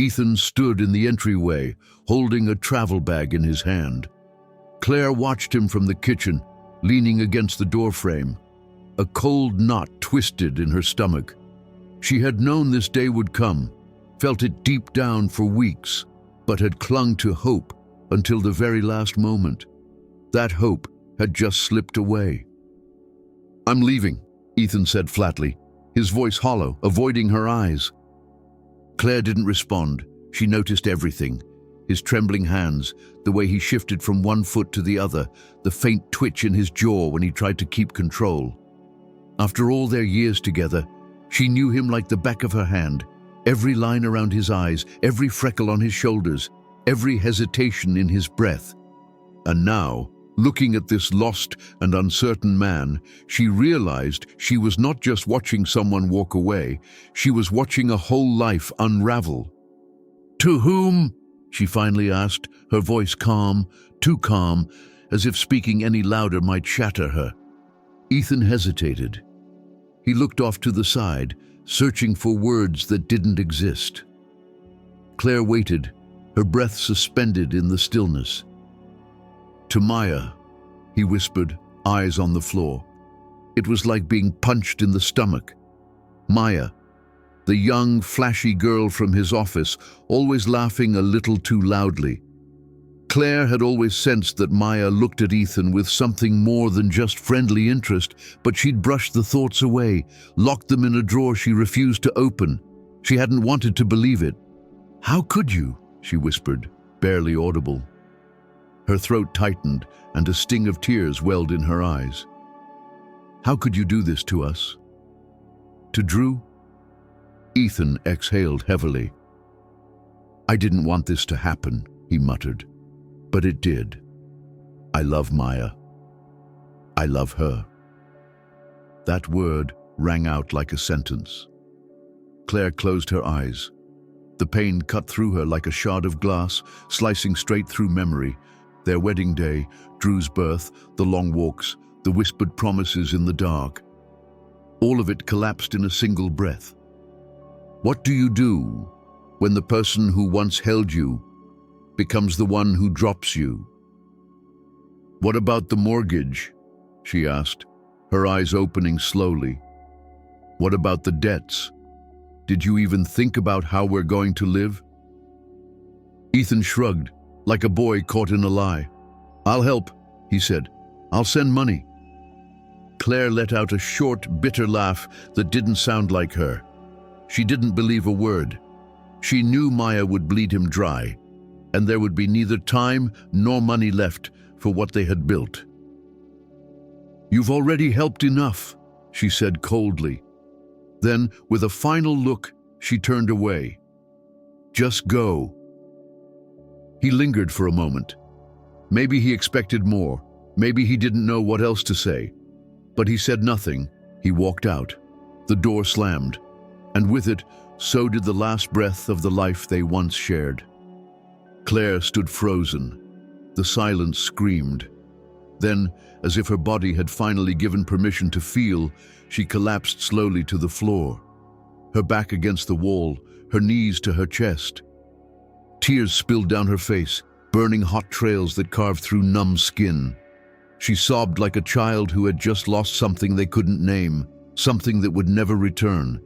Ethan stood in the entryway, holding a travel bag in his hand. Claire watched him from the kitchen, leaning against the doorframe. A cold knot twisted in her stomach. She had known this day would come, felt it deep down for weeks, but had clung to hope until the very last moment. That hope had just slipped away. "I'm leaving," Ethan said flatly, his voice hollow, avoiding her eyes. Claire didn't respond. She noticed everything. His trembling hands, the way he shifted from one foot to the other, the faint twitch in his jaw when he tried to keep control. After all their years together, she knew him like the back of her hand. Every line around his eyes, every freckle on his shoulders, every hesitation in his breath. And now, looking at this lost and uncertain man, she realized she was not just watching someone walk away, she was watching a whole life unravel. "To whom?" she finally asked, her voice calm, too calm, as if speaking any louder might shatter her. Ethan hesitated. He looked off to the side, searching for words that didn't exist. Claire waited, her breath suspended in the stillness. "To Maya," he whispered, eyes on the floor. It was like being punched in the stomach. Maya, the young, flashy girl from his office, always laughing a little too loudly. Claire had always sensed that Maya looked at Ethan with something more than just friendly interest, but she'd brushed the thoughts away, locked them in a drawer she refused to open. She hadn't wanted to believe it. "How could you?" she whispered, barely audible. Her throat tightened, and a sting of tears welled in her eyes. "How could you do this to us?" "To Drew?" Ethan exhaled heavily. "I didn't want this to happen," he muttered. "But it did. I love Maya. I love her." That word rang out like a sentence. Claire closed her eyes. The pain cut through her like a shard of glass, slicing straight through memory. Their wedding day, Drew's birth, the long walks, the whispered promises in the dark. All of it collapsed in a single breath. What do you do when the person who once held you becomes the one who drops you? "What about the mortgage?" she asked, her eyes opening slowly. "What about the debts? Did you even think about how we're going to live?" Ethan shrugged, like a boy caught in a lie. "I'll help," he said. "I'll send money." Claire let out a short, bitter laugh that didn't sound like her. She didn't believe a word. She knew Maya would bleed him dry, and there would be neither time nor money left for what they had built. "You've already helped enough," she said coldly. Then, with a final look, she turned away. "Just go." He lingered for a moment. Maybe he expected more. Maybe he didn't know what else to say. But he said nothing. He walked out. The door slammed, and with it, so did the last breath of the life they once shared. Claire stood frozen. The silence screamed. Then, as if her body had finally given permission to feel, she collapsed slowly to the floor, her back against the wall, her knees to her chest. Tears spilled down her face, burning hot trails that carved through numb skin. She sobbed like a child who had just lost something they couldn't name, something that would never return.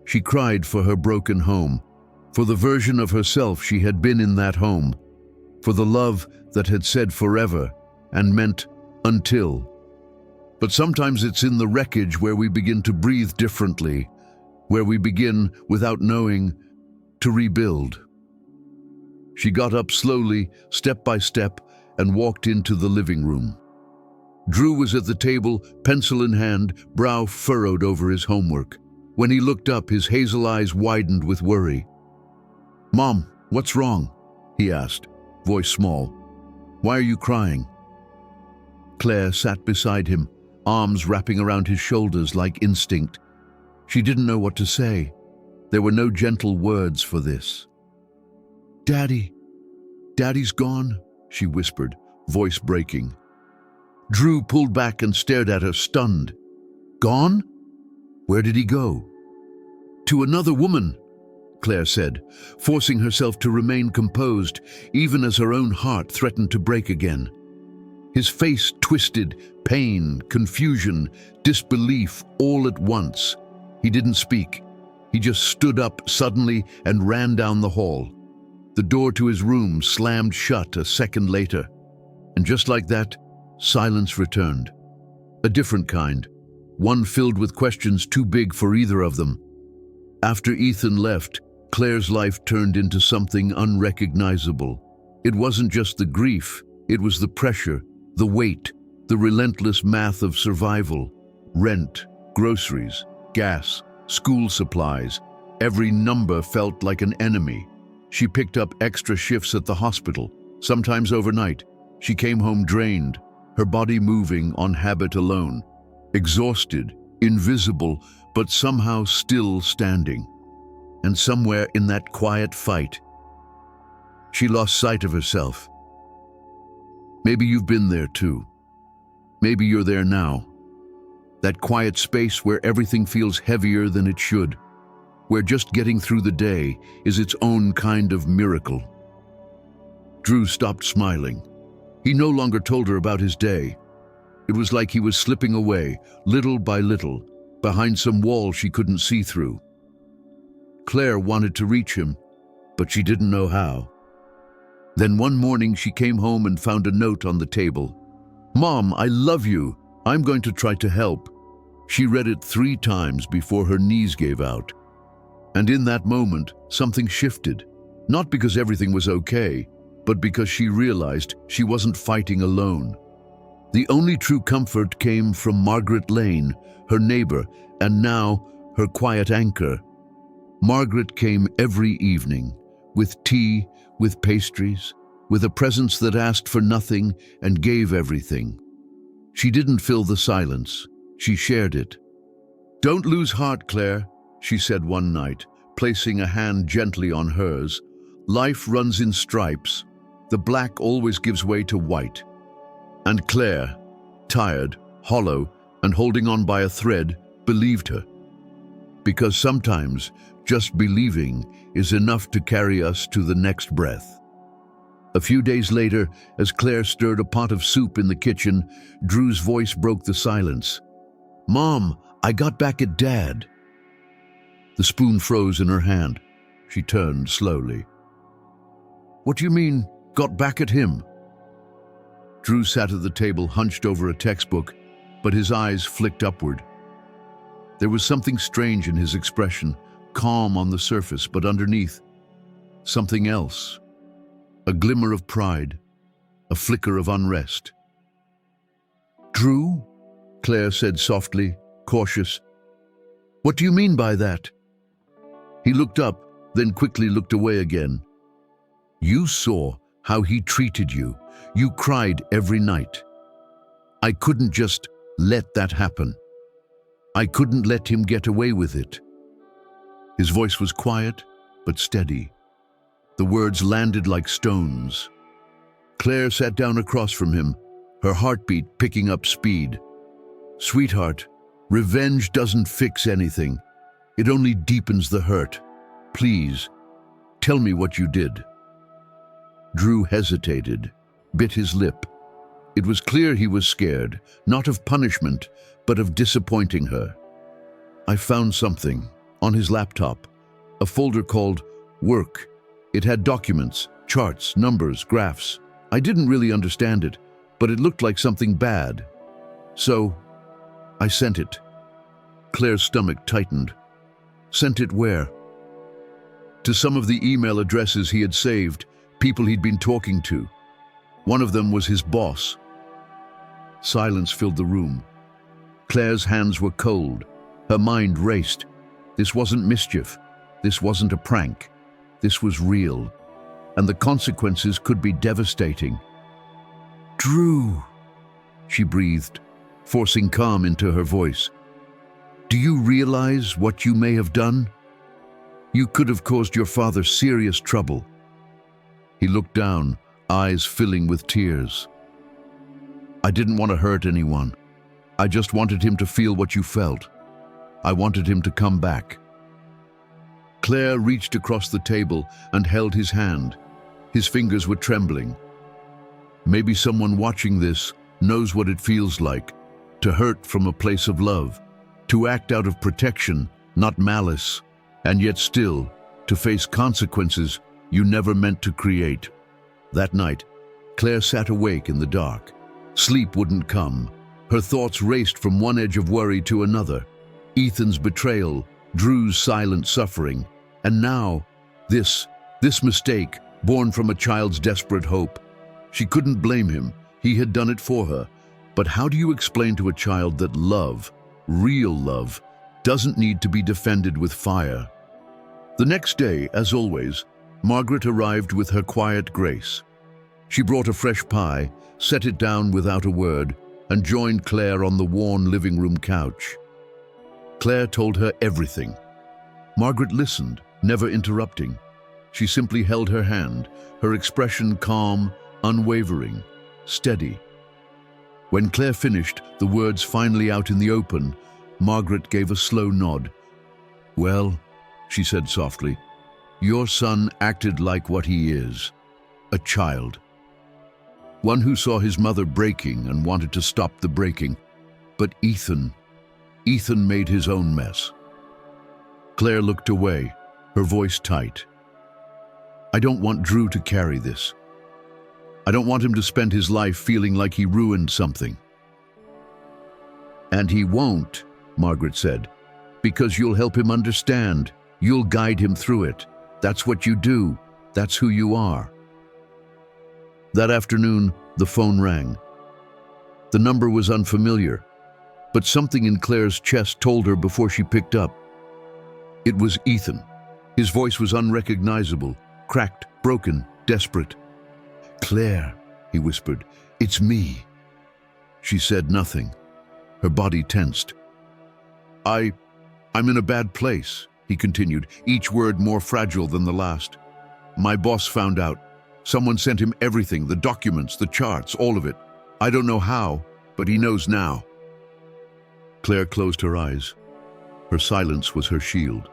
She cried for her broken home, for the version of herself she had been in that home, for the love that had said forever and meant until. But sometimes it's in the wreckage where we begin to breathe differently, where we begin, without knowing, to rebuild. She got up slowly, step by step, and walked into the living room. Drew was at the table, pencil in hand, brow furrowed over his homework. When he looked up, his hazel eyes widened with worry. "Mom, what's wrong?" he asked, voice small. "Why are you crying?" Claire sat beside him, arms wrapping around his shoulders like instinct. She didn't know what to say. There were no gentle words for this. Daddy's gone," she whispered, voice breaking. Drew pulled back and stared at her, stunned. "Gone? Where did he go?" "To another woman," Claire said, forcing herself to remain composed, even as her own heart threatened to break again. His face twisted, pain, confusion, disbelief all at once. He didn't speak. He just stood up suddenly and ran down the hall. The door to his room slammed shut a second later. And just like that, silence returned. A different kind, one filled with questions too big for either of them. After Ethan left, Claire's life turned into something unrecognizable. It wasn't just the grief, it was the pressure, the weight, the relentless math of survival. Rent, groceries, gas, school supplies. Every number felt like an enemy. She picked up extra shifts at the hospital, sometimes overnight. She came home drained, her body moving on habit alone. Exhausted, invisible, but somehow still standing. And somewhere in that quiet fight, she lost sight of herself. Maybe you've been there too. Maybe you're there now. That quiet space where everything feels heavier than it should, where just getting through the day is its own kind of miracle. Drew stopped smiling. He no longer told her about his day. It was like he was slipping away, little by little, behind some wall she couldn't see through. Claire wanted to reach him, but she didn't know how. Then one morning she came home and found a note on the table. "Mom, I love you. I'm going to try to help." She read it 3 times before her knees gave out. And in that moment, something shifted. Not because everything was okay, but because she realized she wasn't fighting alone. The only true comfort came from Margaret Lane, her neighbor, and now her quiet anchor. Margaret came every evening, with tea, with pastries, with a presence that asked for nothing and gave everything. She didn't fill the silence, she shared it. "Don't lose heart, Claire," she said one night, placing a hand gently on hers. "Life runs in stripes. The black always gives way to white." And Claire, tired, hollow, and holding on by a thread, believed her. Because sometimes just believing is enough to carry us to the next breath. A few days later, as Claire stirred a pot of soup in the kitchen, Drew's voice broke the silence. "Mom, I got back at Dad." The spoon froze in her hand. She turned slowly. "What do you mean, got back at him?" Drew sat at the table, hunched over a textbook, but his eyes flicked upward. There was something strange in his expression, calm on the surface, but underneath, something else. A glimmer of pride, a flicker of unrest. "Drew?" Claire said softly, cautious. "What do you mean by that?" He looked up, then quickly looked away again. "You saw how he treated you. You cried every night. I couldn't just let that happen. I couldn't let him get away with it." His voice was quiet, but steady. The words landed like stones. Claire sat down across from him, her heartbeat picking up speed. "Sweetheart, revenge doesn't fix anything. It only deepens the hurt. Please, tell me what you did." Drew hesitated, bit his lip. It was clear he was scared, not of punishment, but of disappointing her. "I found something on his laptop, a folder called Work. It had documents, charts, numbers, graphs. I didn't really understand it, but it looked like something bad. So, I sent it." Claire's stomach tightened. "Sent it where?" "To some of the email addresses he had saved, people he'd been talking to. One of them was his boss." Silence filled the room. Claire's hands were cold. Her mind raced. This wasn't mischief. This wasn't a prank. This was real. And the consequences could be devastating. "Drew," she breathed, forcing calm into her voice. "Do you realize what you may have done? You could have caused your father serious trouble." He looked down, eyes filling with tears. "I didn't want to hurt anyone. I just wanted him to feel what you felt. I wanted him to come back." Claire reached across the table and held his hand. His fingers were trembling. Maybe someone watching this knows what it feels like to hurt from a place of love, to act out of protection, not malice, and yet still to face consequences you never meant to create. That night, Claire sat awake in the dark. Sleep wouldn't come. Her thoughts raced from one edge of worry to another. Ethan's betrayal, Drew's silent suffering, and now this mistake born from a child's desperate hope. She couldn't blame him. He had done it for her. But how do you explain to a child that love, real love, doesn't need to be defended with fire? The next day, as always, Margaret arrived with her quiet grace. She brought a fresh pie, set it down without a word, and joined Claire on the worn living room couch. Claire told her everything. Margaret listened, never interrupting. She simply held her hand, her expression calm, unwavering, steady. When Claire finished, the words finally out in the open, Margaret gave a slow nod. "Well," she said softly, "your son acted like what he is, a child. One who saw his mother breaking and wanted to stop the breaking. But Ethan made his own mess." Claire looked away, her voice tight. "I don't want Drew to carry this. I don't want him to spend his life feeling like he ruined something." "And he won't," Margaret said, "because you'll help him understand. You'll guide him through it. That's what you do. That's who you are." That afternoon, the phone rang. The number was unfamiliar, but something in Claire's chest told her before she picked up. It was Ethan. His voice was unrecognizable, cracked, broken, desperate. "Claire," he whispered, "it's me." She said nothing. Her body tensed. I'm in a bad place," he continued, each word more fragile than the last. "My boss found out. Someone sent him everything, the documents, the charts, all of it. I don't know how, but he knows now." Claire closed her eyes. Her silence was her shield.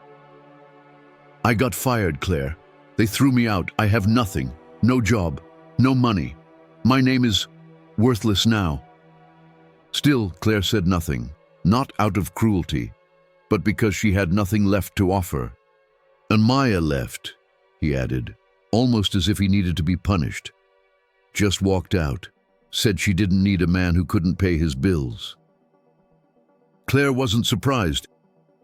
"I got fired, Claire. They threw me out. I have nothing. No job. No money. My name is worthless now." Still, Claire said nothing, not out of cruelty, but because she had nothing left to offer. "And Maya left," he added, almost as if he needed to be punished. "Just walked out. Said she didn't need a man who couldn't pay his bills." Claire wasn't surprised.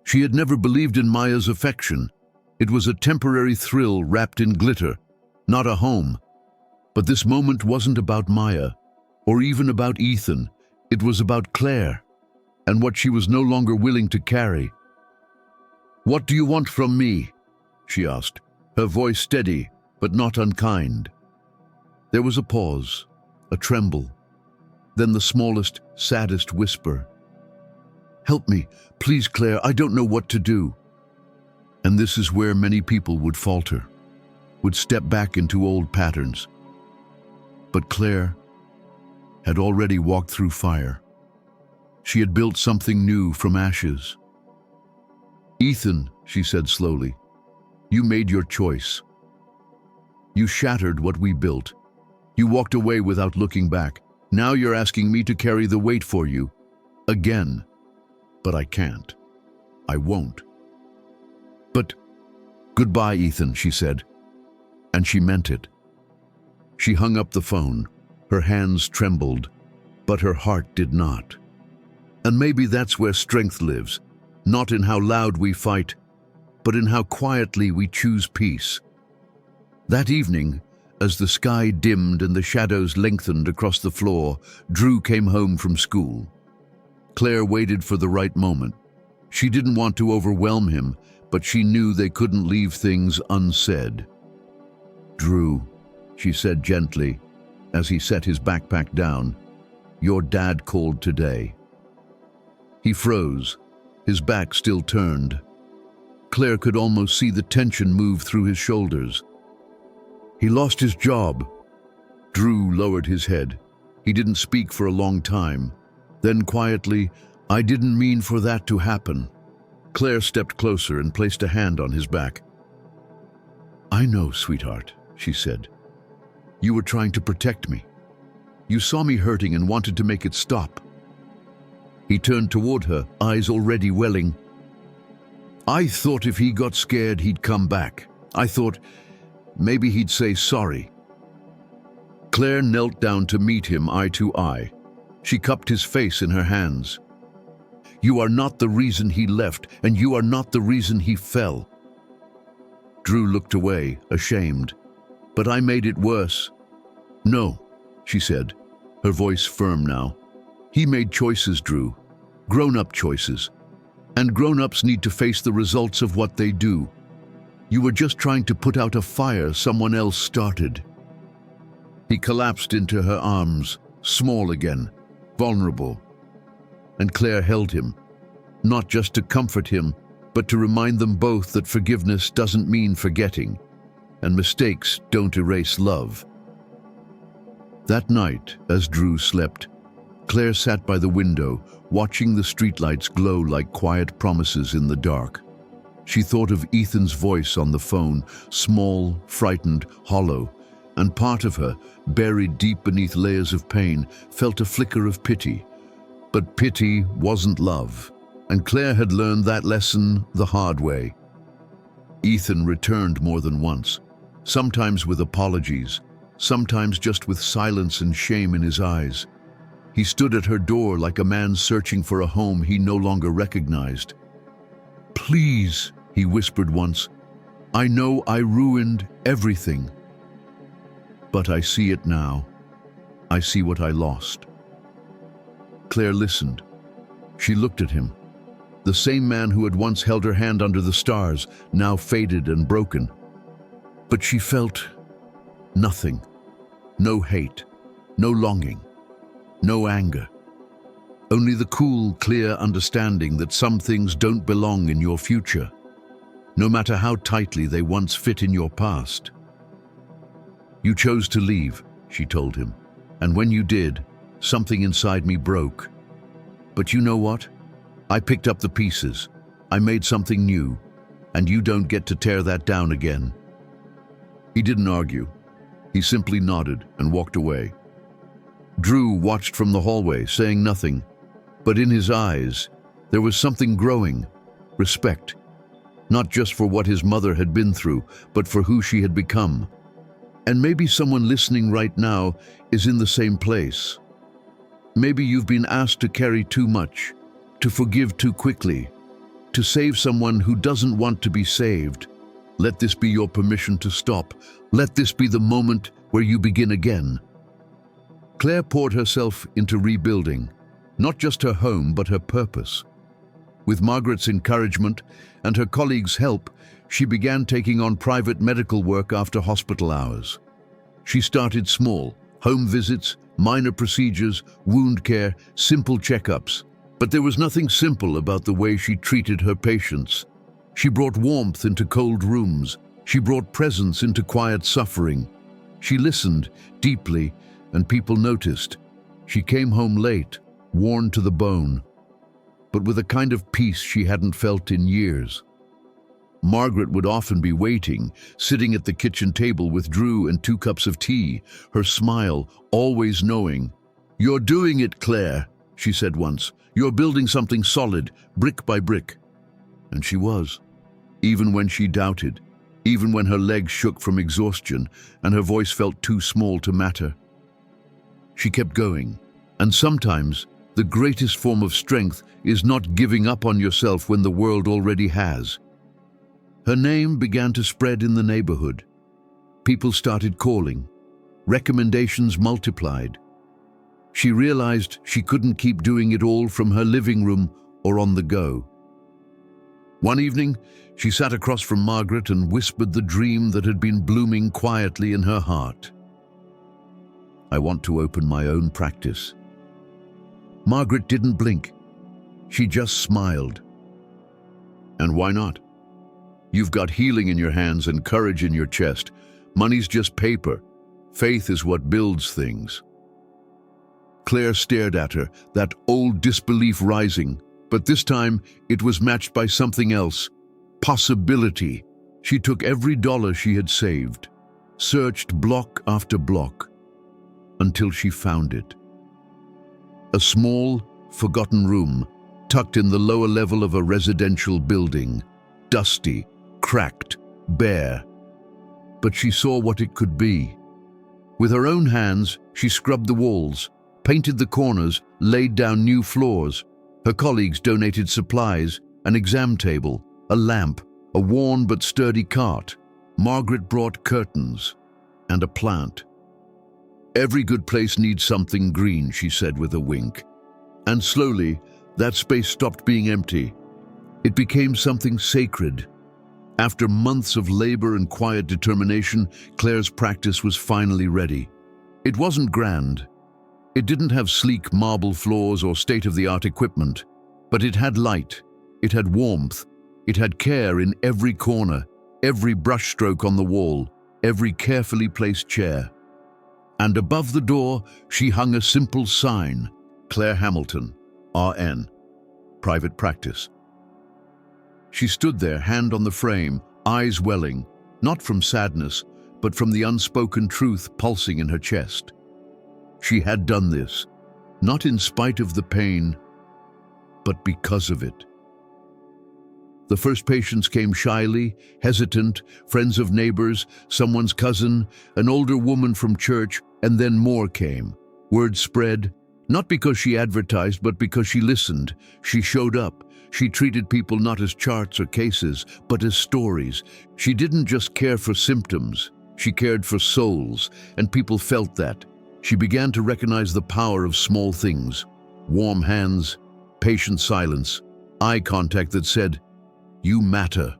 She had never believed in Maya's affection. It was a temporary thrill wrapped in glitter, not a home. But this moment wasn't about Maya, or even about Ethan. It was about Claire, and what she was no longer willing to carry. "What do you want from me?" she asked, her voice steady, but not unkind. There was a pause, a tremble, then the smallest, saddest whisper. "Help me, please, Claire, I don't know what to do." And this is where many people would falter, would step back into old patterns. But Claire had already walked through fire. She had built something new from ashes. "Ethan," she said slowly, "you made your choice. You shattered what we built. You walked away without looking back. Now you're asking me to carry the weight for you. Again. But I can't. I won't." "But goodbye, Ethan," she said. And she meant it. She hung up the phone. Her hands trembled, but her heart did not. And maybe that's where strength lives, not in how loud we fight, but in how quietly we choose peace. That evening, as the sky dimmed and the shadows lengthened across the floor, Drew came home from school. Claire waited for the right moment. She didn't want to overwhelm him, but she knew they couldn't leave things unsaid. "Drew," she said gently, as he set his backpack down, "your dad called today." He froze, his back still turned. Claire could almost see the tension move through his shoulders. "He lost his job." Drew lowered his head. He didn't speak for a long time. Then quietly, "I didn't mean for that to happen." Claire stepped closer and placed a hand on his back. "I know, sweetheart," she said. "You were trying to protect me. You saw me hurting and wanted to make it stop." He turned toward her, eyes already welling. "I thought if he got scared, he'd come back. I thought maybe he'd say sorry." Claire knelt down to meet him eye to eye. She cupped his face in her hands. "You are not the reason he left, and you are not the reason he fell." Drew looked away, ashamed. "But I made it worse." "No," she said, her voice firm now. "He made choices, Drew. Grown-up choices. And grown-ups need to face the results of what they do. You were just trying to put out a fire someone else started." He collapsed into her arms, small again, vulnerable. And Claire held him, not just to comfort him, but to remind them both that forgiveness doesn't mean forgetting, and mistakes don't erase love. That night, as Drew slept, Claire sat by the window, watching the streetlights glow like quiet promises in the dark. She thought of Ethan's voice on the phone, small, frightened, hollow, and part of her, buried deep beneath layers of pain, felt a flicker of pity. But pity wasn't love, and Claire had learned that lesson the hard way. Ethan returned more than once, sometimes with apologies, sometimes just with silence and shame in his eyes. He stood at her door like a man searching for a home he no longer recognized. "Please," he whispered once, "I know I ruined everything. But I see it now. I see what I lost." Claire listened. She looked at him. The same man who had once held her hand under the stars, now faded and broken. But she felt nothing. No hate, no longing, no anger. Only the cool, clear understanding that some things don't belong in your future, no matter how tightly they once fit in your past. "You chose to leave," she told him, "and when you did, something inside me broke. But you know what? I picked up the pieces. I made something new, and you don't get to tear that down again." He didn't argue. He simply nodded and walked away. Drew watched from the hallway, saying nothing, but in his eyes, there was something growing, respect, not just for what his mother had been through, but for who she had become. And maybe someone listening right now is in the same place. Maybe you've been asked to carry too much, to forgive too quickly, to save someone who doesn't want to be saved. Let this be your permission to stop. Let this be the moment where you begin again. Claire poured herself into rebuilding, not just her home, but her purpose. With Margaret's encouragement and her colleagues' help, she began taking on private medical work after hospital hours. She started small, home visits, minor procedures, wound care, simple checkups. But there was nothing simple about the way she treated her patients. She brought warmth into cold rooms. She brought presence into quiet suffering. She listened deeply, and people noticed. She came home late, worn to the bone, but with a kind of peace she hadn't felt in years. Margaret would often be waiting, sitting at the kitchen table with Drew and 2 cups of tea, her smile always knowing. "You're doing it, Claire," she said once. "You're building something solid, brick by brick." And she was, even when she doubted, even when her legs shook from exhaustion and her voice felt too small to matter. She kept going, and sometimes the greatest form of strength is not giving up on yourself when the world already has. Her name began to spread in the neighborhood. People started calling. Recommendations multiplied. She realized she couldn't keep doing it all from her living room or on the go. One evening, she sat across from Margaret and whispered the dream that had been blooming quietly in her heart. "I want to open my own practice." Margaret didn't blink. She just smiled. "And why not? You've got healing in your hands and courage in your chest. Money's just paper. Faith is what builds things." Claire stared at her, that old disbelief rising, but this time it was matched by something else. Possibility. She took every dollar she had saved, searched block after block, until she found it. A small, forgotten room tucked in the lower level of a residential building, dusty, cracked, bare. But she saw what it could be. With her own hands, she scrubbed the walls, painted the corners, laid down new floors. Her colleagues donated supplies, an exam table, a lamp, a worn but sturdy cart. Margaret brought curtains and a plant. "Every good place needs something green," she said with a wink. And slowly, that space stopped being empty. It became something sacred. After months of labor and quiet determination, Claire's practice was finally ready. It wasn't grand. It didn't have sleek marble floors or state-of-the-art equipment, but it had light, it had warmth, it had care in every corner, every brushstroke on the wall, every carefully placed chair. And above the door, she hung a simple sign, Claire Hamilton, RN, private practice. She stood there, hand on the frame, eyes welling, not from sadness, but from the unspoken truth pulsing in her chest. She had done this, not in spite of the pain, but because of it. The first patients came shyly, hesitant, friends of neighbors, someone's cousin, an older woman from church, and then more came. Word spread, not because she advertised, but because she listened. She showed up. She treated people not as charts or cases, but as stories. She didn't just care for symptoms. She cared for souls, and people felt that. She began to recognize the power of small things. Warm hands, patient silence, eye contact that said, "You matter."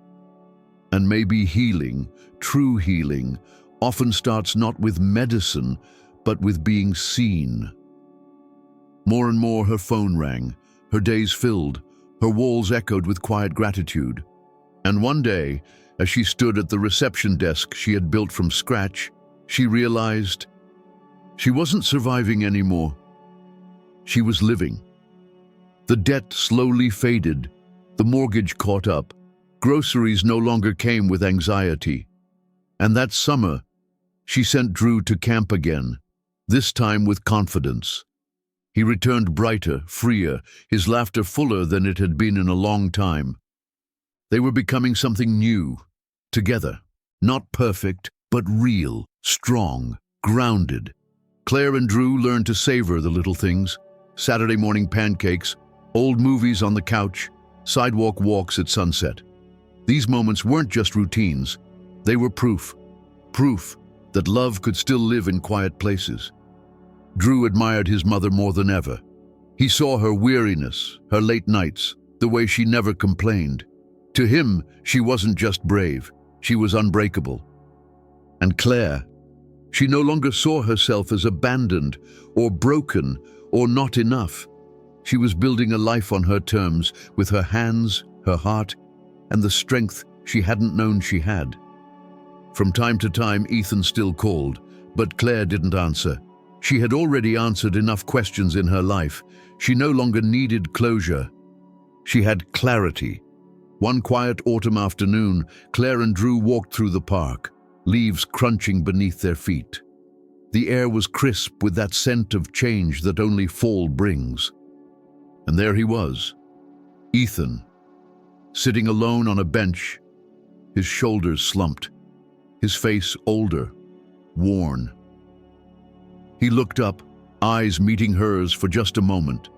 And maybe healing, true healing, often starts not with medicine, but with being seen. More and more her phone rang, her days filled, her walls echoed with quiet gratitude. And one day, as she stood at the reception desk she had built from scratch, she realized she wasn't surviving anymore. She was living. The debt slowly faded, the mortgage caught up, groceries no longer came with anxiety. And that summer, she sent Drew to camp again, this time with confidence. He returned brighter, freer, his laughter fuller than it had been in a long time. They were becoming something new, together. Not perfect, but real, strong, grounded. Claire and Drew learned to savor the little things. Saturday morning pancakes, old movies on the couch, sidewalk walks at sunset. These moments weren't just routines. They were proof that love could still live in quiet places. Drew admired his mother more than ever. He saw her weariness, her late nights, the way she never complained. To him, she wasn't just brave, she was unbreakable. And Claire, she no longer saw herself as abandoned or broken or not enough. She was building a life on her terms, with her hands, her heart, and the strength she hadn't known she had. From time to time, Ethan still called, but Claire didn't answer. She had already answered enough questions in her life. She no longer needed closure. She had clarity. One quiet autumn afternoon, Claire and Drew walked through the park, leaves crunching beneath their feet. The air was crisp with that scent of change that only fall brings. And there he was, Ethan, sitting alone on a bench, his shoulders slumped, his face older, worn. He looked up, eyes meeting hers for just a moment.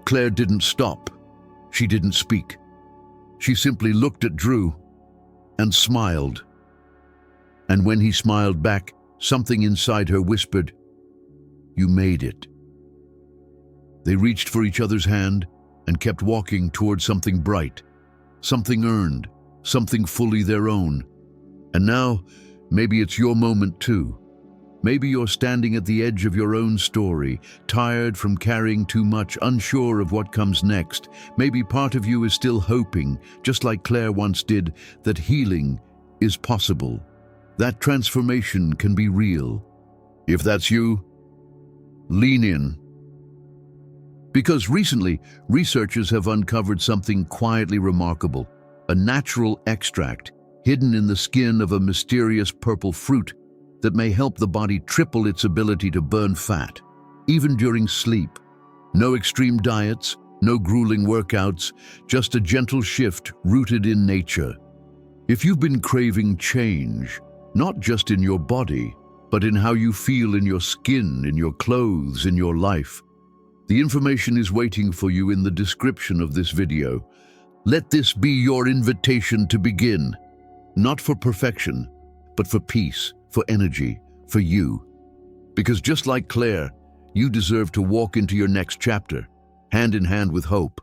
Claire didn't stop. She didn't speak. She simply looked at Drew and smiled. And when he smiled back, something inside her whispered, "You made it." They reached for each other's hand and kept walking toward something bright, something earned, something fully their own. And now, maybe it's your moment too. Maybe you're standing at the edge of your own story, tired from carrying too much, unsure of what comes next. Maybe part of you is still hoping, just like Claire once did, that healing is possible, that transformation can be real. If that's you, lean in. Because recently, researchers have uncovered something quietly remarkable, a natural extract hidden in the skin of a mysterious purple fruit that may help the body triple its ability to burn fat, even during sleep. No extreme diets, no grueling workouts, just a gentle shift rooted in nature. If you've been craving change, not just in your body, but in how you feel in your skin, in your clothes, in your life, the information is waiting for you in the description of this video. Let this be your invitation to begin, not for perfection, but for peace, for energy, for you. Because just like Claire, you deserve to walk into your next chapter, hand in hand with hope.